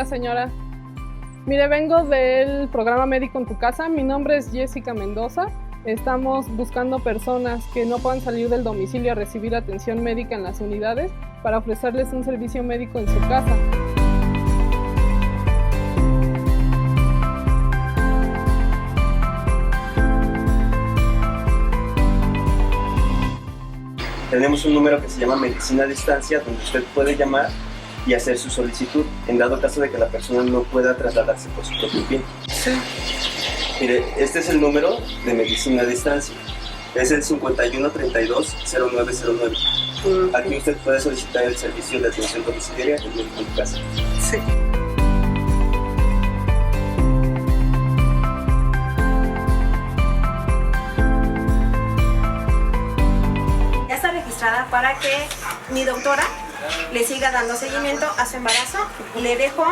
días, señora. Mire, vengo del programa Médico en tu Casa. Mi nombre es Jessica Mendoza. Estamos buscando personas que no puedan salir del domicilio a recibir atención médica en las unidades para ofrecerles un servicio médico en su casa. Tenemos un número que se llama Medicina a Distancia, donde usted puede llamar y hacer su solicitud, en dado caso de que la persona no pueda trasladarse por su propio pie. Sí. Mire, este es el número de Medicina a Distancia. Es el 5132-0909. Aquí usted puede solicitar el servicio de atención domiciliaria en Médico en tu Casa. Sí. Ya está registrada para que mi doctora le siga dando seguimiento a su embarazo. Le dejo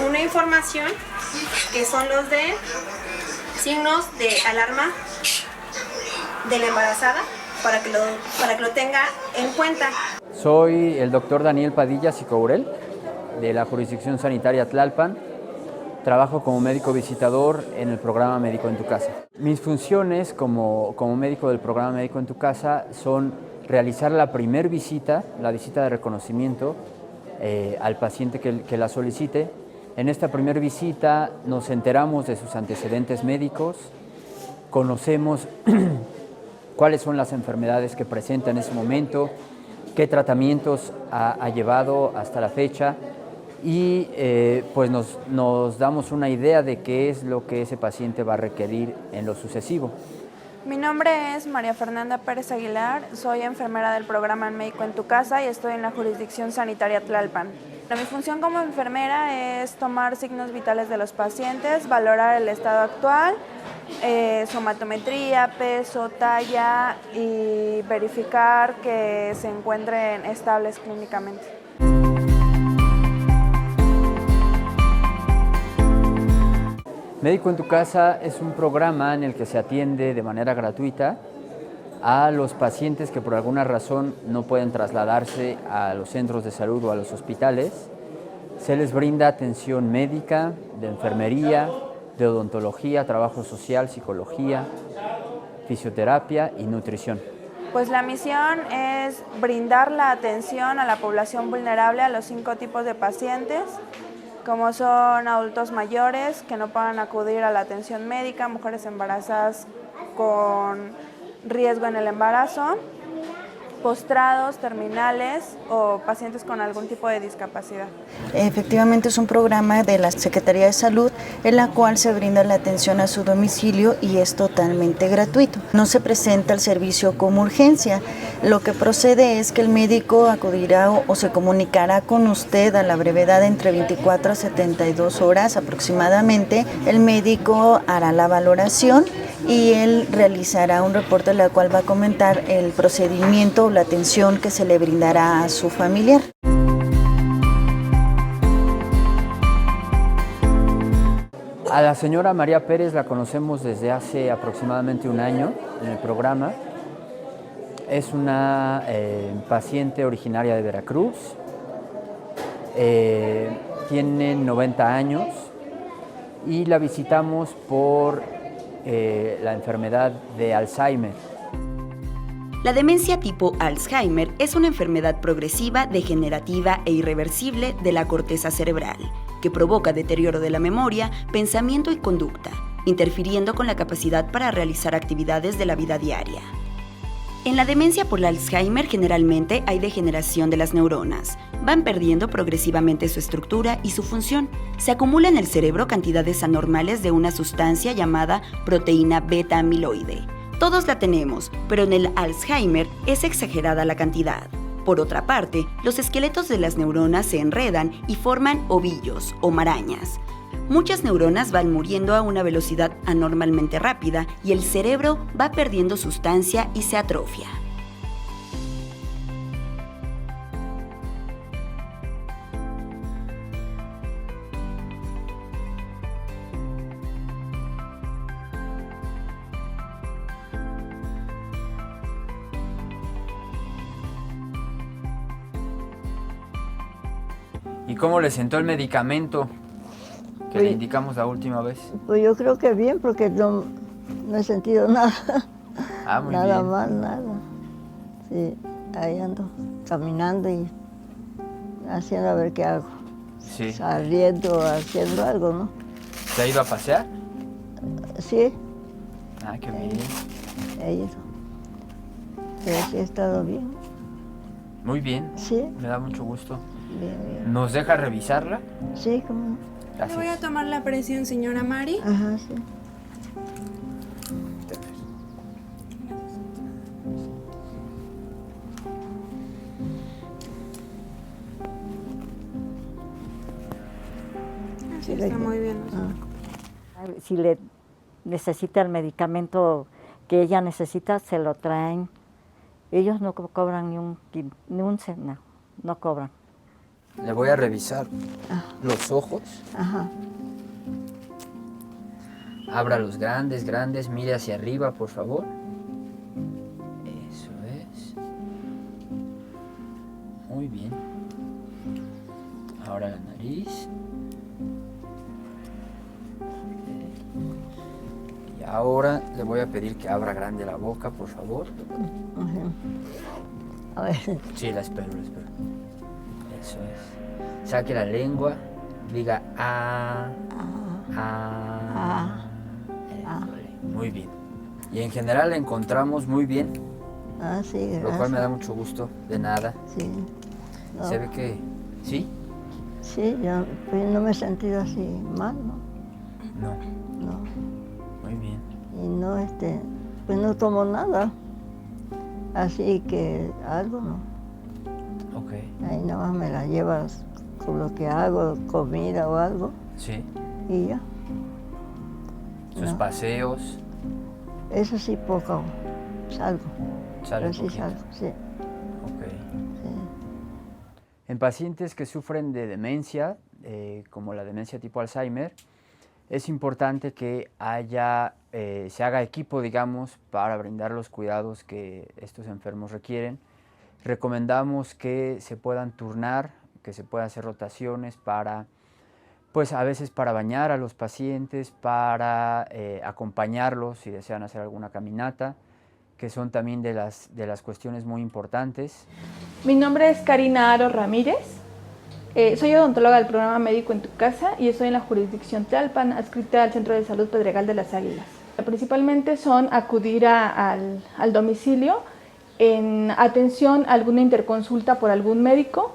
una información que son los de signos de alarma de la embarazada para que lo tenga en cuenta. Soy el doctor Daniel Padilla Sicourel, de la Jurisdicción Sanitaria Tlalpan. Trabajo como médico visitador en el programa Médico en tu Casa. Mis funciones como médico del programa Médico en tu Casa son realizar la primer visita, la visita de reconocimiento al paciente que la solicite. En esta primera visita nos enteramos de sus antecedentes médicos, conocemos cuáles son las enfermedades que presenta en ese momento, qué tratamientos ha llevado hasta la fecha y pues nos damos una idea de qué es lo que ese paciente va a requerir en lo sucesivo. Mi nombre es María Fernanda Pérez Aguilar, soy enfermera del programa Médico en tu Casa y estoy en la Jurisdicción Sanitaria Tlalpan. Mi función como enfermera es tomar signos vitales de los pacientes, valorar el estado actual, somatometría, peso, talla y verificar que se encuentren estables clínicamente. Médico en tu Casa es un programa en el que se atiende de manera gratuita a los pacientes que por alguna razón no pueden trasladarse a los centros de salud o a los hospitales. Se les brinda atención médica, de enfermería, de odontología, trabajo social, psicología, fisioterapia y nutrición. Pues la misión es brindar la atención a la población vulnerable, a los 5 tipos de pacientes, como son adultos mayores que no puedan acudir a la atención médica, mujeres embarazadas con riesgo en el embarazo, postrados, terminales o pacientes con algún tipo de discapacidad. Efectivamente es un programa de la Secretaría de Salud en la cual se brinda la atención a su domicilio y es totalmente gratuito. No se presenta el servicio como urgencia. Lo que procede es que el médico acudirá o se comunicará con usted a la brevedad entre 24 a 72 horas aproximadamente. El médico hará la valoración y él realizará un reporte en el cual va a comentar el procedimiento o la atención que se le brindará a su familiar. A la señora María Pérez la conocemos desde hace aproximadamente un año en el programa. Es una paciente originaria de Veracruz, tiene 90 años y la visitamos por la enfermedad de Alzheimer. La demencia tipo Alzheimer es una enfermedad progresiva, degenerativa e irreversible de la corteza cerebral, que provoca deterioro de la memoria, pensamiento y conducta, interfiriendo con la capacidad para realizar actividades de la vida diaria. En la demencia por Alzheimer generalmente hay degeneración de las neuronas. Van perdiendo progresivamente su estructura y su función. Se acumula en el cerebro cantidades anormales de una sustancia llamada proteína beta-amiloide. Todos la tenemos, pero en el Alzheimer es exagerada la cantidad. Por otra parte, los esqueletos de las neuronas se enredan y forman ovillos o marañas. Muchas neuronas van muriendo a una velocidad anormalmente rápida y el cerebro va perdiendo sustancia y se atrofia. ¿Y cómo le sentó el medicamento que le indicamos la última vez? Pues yo creo que bien, porque no he sentido nada. Muy nada bien. mal, nada. Sí, ahí ando caminando y haciendo a ver qué hago. Sí. Saliendo, haciendo algo, ¿no? ¿Se ha ido a pasear? Sí, Qué bien. he ido. Pero sí he estado bien. Muy bien. Sí, Me da mucho gusto. bien, bien. ¿Nos deja revisarla? Sí, cómo no. Le voy a Gracias. tomar la presión, señora Mari. Ajá, sí. Sí, está muy bien. Si le necesita el medicamento que ella necesita, se lo traen. Ellos no cobran ni un centavo, no cobran. Le voy a revisar los ojos. Ajá. Abra los grandes, grandes. Mire hacia arriba, por favor. Eso es. Muy bien. Ahora la nariz. Y ahora le voy a pedir que abra grande la boca, por favor. A ver. Sí, la espero. Eso es. Saque la lengua. Diga Muy bien. Y en general la encontramos muy bien, Ah, sí, gracias. lo cual me da mucho gusto. De nada. Sí. No, Se ve que... ¿Sí? sí, yo pues, no me he sentido así mal, ¿no? No. No. Muy bien. Y no, pues no tomo nada. Así que algo no. Ok. Ahí nada más me la llevas con lo que hago, comida o algo, Sí. y ya. Sus No. paseos. Eso sí, poco. Salgo. Sale Pero sí poquito. salgo, sí. Ok. Sí. En pacientes que sufren de demencia, como la demencia tipo Alzheimer, es importante que se haga equipo, digamos, para brindar los cuidados que estos enfermos requieren. Recomendamos que se puedan turnar, que se puedan hacer rotaciones para, pues a veces para bañar a los pacientes, para acompañarlos si desean hacer alguna caminata, que son también de las cuestiones muy importantes. Mi nombre es Karina Aro Ramírez. Soy odontóloga del programa Médico en tu Casa y estoy en la jurisdicción Tlalpan, adscrita al Centro de Salud Pedregal de las Águilas. Principalmente son acudir al domicilio en atención a alguna interconsulta por algún médico.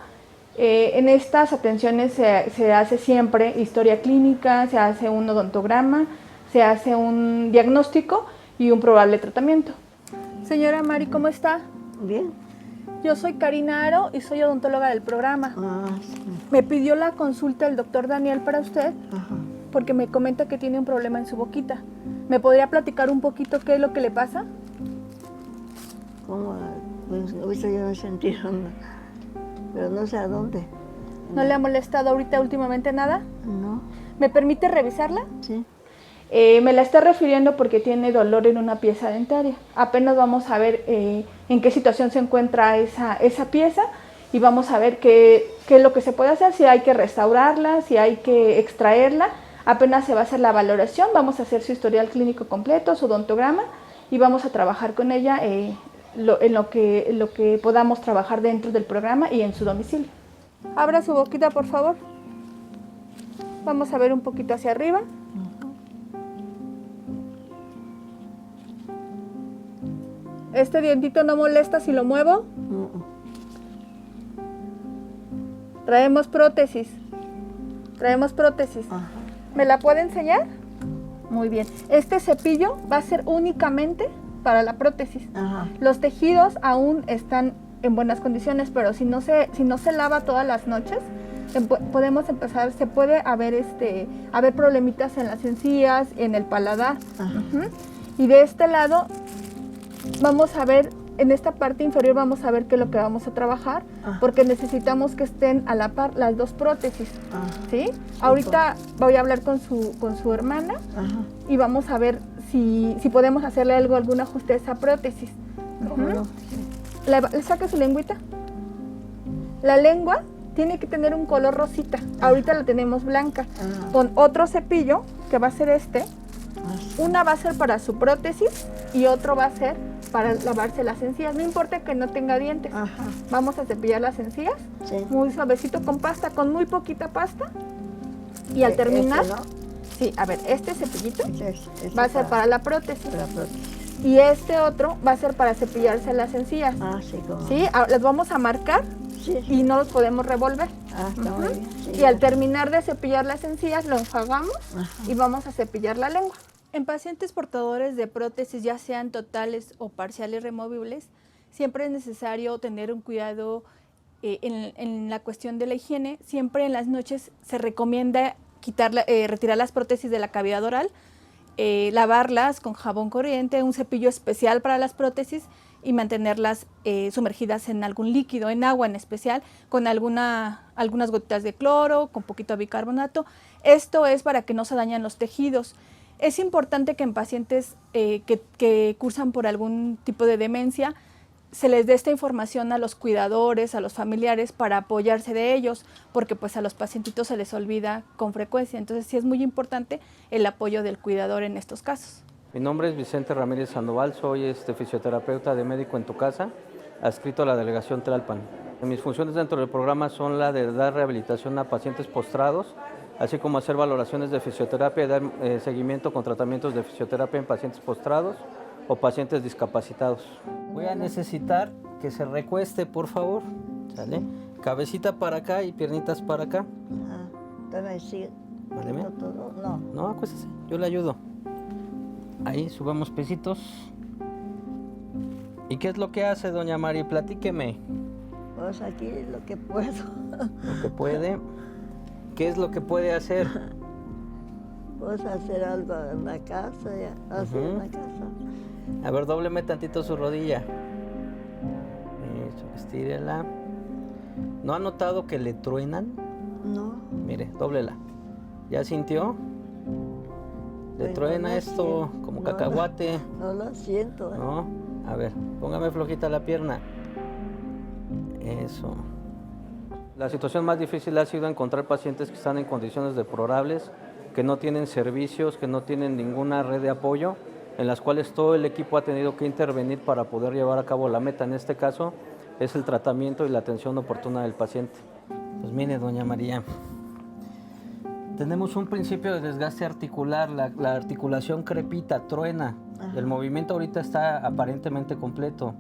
En estas atenciones se hace siempre historia clínica, se hace un odontograma, se hace un diagnóstico y un probable tratamiento. Señora Mari, ¿cómo está? Bien. Yo soy Karina Aro y soy odontóloga del programa. Ah, sí. Me pidió la consulta el doctor Daniel para usted Ajá. porque me comenta que tiene un problema en su boquita. ¿Me podría platicar un poquito qué es lo que le pasa? ¿Cómo? Pues ahorita yo no he sentido nada. Pero no sé a dónde. ¿No le ha molestado ahorita últimamente nada? No. ¿Me permite revisarla? Sí. Me la está refiriendo porque tiene dolor en una pieza dentaria. Apenas vamos a ver en qué situación se encuentra esa pieza y vamos a ver qué es lo que se puede hacer, si hay que restaurarla, si hay que extraerla. Apenas se va a hacer la valoración, vamos a hacer su historial clínico completo, su odontograma y vamos a trabajar con ella en lo que podamos trabajar dentro del programa y en su domicilio. Abra su boquita, por favor. Vamos a ver un poquito hacia arriba. ¿Este dientito no molesta si lo muevo? Traemos prótesis. Ajá. ¿Me la puede enseñar? Muy bien. Este cepillo va a ser únicamente para la prótesis. Ajá. Los tejidos aún están en buenas condiciones, pero si no se lava todas las noches, podemos empezar, se puede haber problemitas en las encías, en el paladar. Ajá. Y de este lado vamos a ver, en esta parte inferior vamos a ver qué es lo que vamos a trabajar, porque necesitamos que estén a la par las dos prótesis. ¿Sí? Ahorita voy a hablar con su hermana. Ajá. Y vamos a ver si podemos hacerle algún ajuste a esa prótesis. ¿Cómo no? ¿Le saca su lengüita? La lengua tiene que tener un color rosita. Ahorita la tenemos blanca. Con otro cepillo, que va a ser este, una va a ser para su prótesis y otro va a ser para lavarse las encías. No importa que no tenga dientes. Vamos a cepillar las encías, muy suavecito con pasta, con muy poquita pasta. Y al terminar, sí, a ver, este cepillito va a ser para la prótesis. Y este otro va a ser para cepillarse las encías. ¿Sí? Las vamos a marcar y no los podemos revolver. Está muy bien. Y al terminar de cepillar las encías, lo enjuagamos y vamos a cepillar la lengua. En pacientes portadores de prótesis, ya sean totales o parciales removibles, siempre es necesario tener un cuidado en la cuestión de la higiene. Siempre en las noches se recomienda retirar las prótesis de la cavidad oral, lavarlas con jabón corriente, un cepillo especial para las prótesis y mantenerlas sumergidas en algún líquido, en agua en especial, con algunas gotitas de cloro, con poquito de bicarbonato. Esto es para que no se dañen los tejidos. Es importante que en pacientes que cursan por algún tipo de demencia se les dé esta información a los cuidadores, a los familiares, para apoyarse de ellos, porque pues a los pacientitos se les olvida con frecuencia. Entonces sí es muy importante el apoyo del cuidador en estos casos. Mi nombre es Vicente Ramírez Sandoval, soy fisioterapeuta de Médico en tu Casa, adscrito a la delegación Tlalpan. Mis funciones dentro del programa son la de dar rehabilitación a pacientes postrados, así como hacer valoraciones de fisioterapia y dar seguimiento con tratamientos de fisioterapia en pacientes postrados o pacientes discapacitados. Voy a necesitar que se recueste, por favor, ¿sale? Cabecita para acá y piernitas para acá. ¿Vale? No, acuéstese, yo le ayudo. Ahí, subamos pesitos. ¿Y qué es lo que hace, doña Mari? Platíqueme. Pues aquí lo que puedo. Lo que puede. ¿Qué es lo que puede hacer? Pues hacer algo en la casa, en la casa. A ver, dóbleme tantito su rodilla. Eso, estírela. ¿No ha notado que le truenan? No. Mire, dóblela. ¿Ya sintió? ¿Le truena esto como cacahuate? No lo siento. No. A ver, póngame flojita la pierna. Eso. La situación más difícil ha sido encontrar pacientes que están en condiciones deplorables, que no tienen servicios, que no tienen ninguna red de apoyo, en las cuales todo el equipo ha tenido que intervenir para poder llevar a cabo la meta. En este caso es el tratamiento y la atención oportuna del paciente. Pues mire, doña María, tenemos un principio de desgaste articular, la articulación crepita, truena. El movimiento ahorita está aparentemente completo.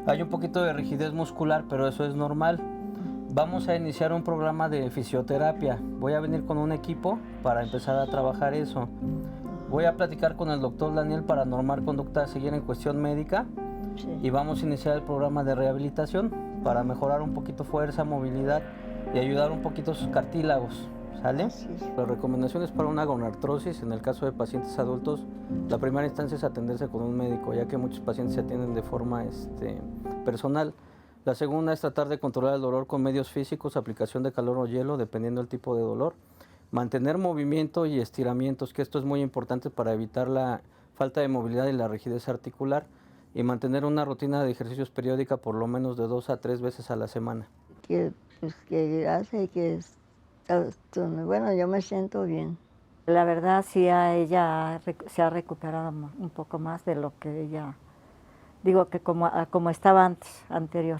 Hay un poquito de rigidez muscular, pero eso es normal. Vamos a iniciar un programa de fisioterapia. Voy a venir con un equipo para empezar a trabajar eso. Voy a platicar con el doctor Daniel para normar conducta a seguir en cuestión médica. Y vamos a iniciar el programa de rehabilitación para mejorar un poquito fuerza, movilidad y ayudar un poquito a sus cartílagos. ¿Sale? Las recomendaciones para una gonartrosis, en el caso de pacientes adultos, la primera instancia es atenderse con un médico, ya que muchos pacientes se atienden de forma personal. La segunda es tratar de controlar el dolor con medios físicos, aplicación de calor o hielo, dependiendo del tipo de dolor. Mantener movimiento y estiramientos, que esto es muy importante para evitar la falta de movilidad y la rigidez articular. Y mantener una rutina de ejercicios periódica por lo menos de 2 a 3 veces a la semana. Que hace que... Bueno, yo me siento bien. La verdad, sí, ella se ha recuperado un poco más de lo que ella, digo que como estaba anterior.